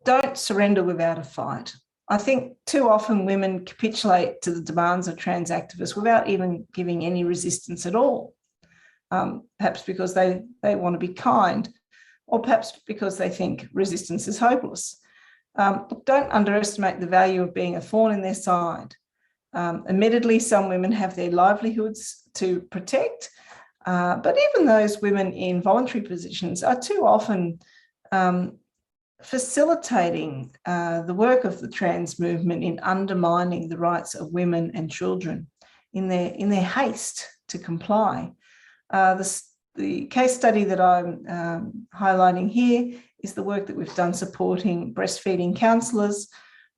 don't surrender without a fight. I think too often women capitulate to the demands of trans activists without even giving any resistance at all, perhaps because they want to be kind, or perhaps because they think resistance is hopeless. Don't underestimate the value of being a thorn in their side. Admittedly, some women have their livelihoods to protect, but even those women in voluntary positions are too often facilitating the work of the trans movement in undermining the rights of women and children in their haste to comply. The case study that I'm highlighting here is the work that we've done supporting breastfeeding counsellors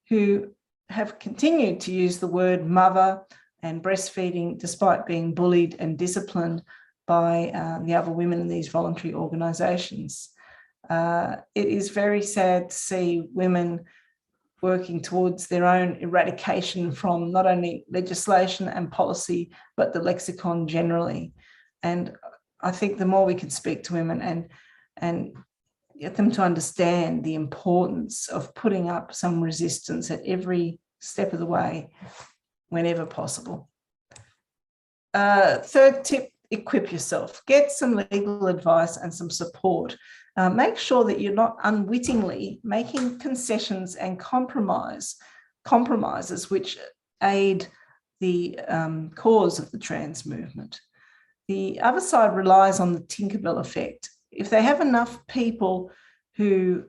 who have continued to use the word mother and breastfeeding despite being bullied and disciplined by the other women in these voluntary organisations. It is very sad to see women working towards their own eradication from not only legislation and policy, but the lexicon generally. And I think the more we can speak to women and get them to understand the importance of putting up some resistance at every step of the way, whenever possible. Third tip, equip yourself. Get some legal advice and some support. Make sure that you're not unwittingly making concessions and compromises which aid the cause of the trans movement. The other side relies on the Tinkerbell effect. If they have enough people who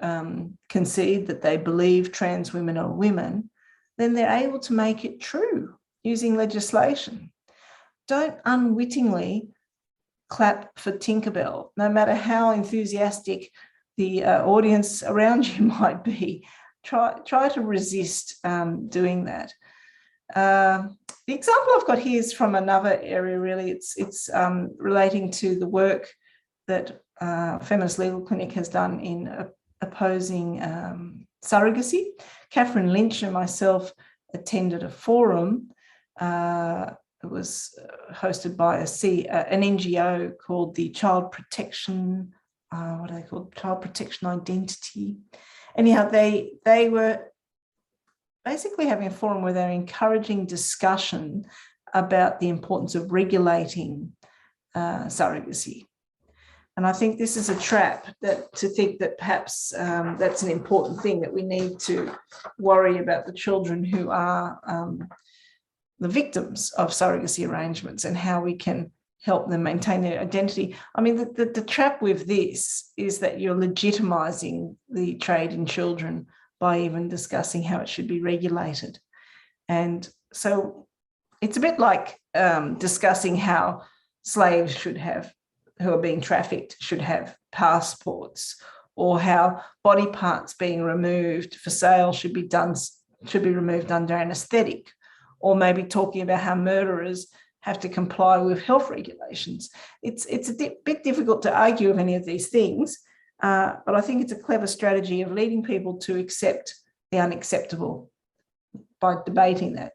concede that they believe trans women are women, then they're able to make it true using legislation. Don't unwittingly clap for Tinkerbell, no matter how enthusiastic the audience around you might be. Try to resist doing that. The example I've got here is from another area, really. It's relating to the work that Feminist Legal Clinic has done in opposing surrogacy. Catherine Lynch and myself attended a forum. It was hosted by an NGO called the Child Protection, what are they called? Child Protection Identity. Anyhow, they were basically having a forum where they're encouraging discussion about the importance of regulating surrogacy. And I think this is a trap to think that perhaps that's an important thing, that we need to worry about the children who are the victims of surrogacy arrangements and how we can help them maintain their identity. I mean, the trap with this is that you're legitimizing the trade in children by even discussing how it should be regulated. And so it's a bit like discussing how slaves who are being trafficked should have passports, or how body parts being removed for sale should be removed under anaesthetic, or maybe talking about how murderers have to comply with health regulations. It's a bit difficult to argue with any of these things, but I think it's a clever strategy of leading people to accept the unacceptable by debating that.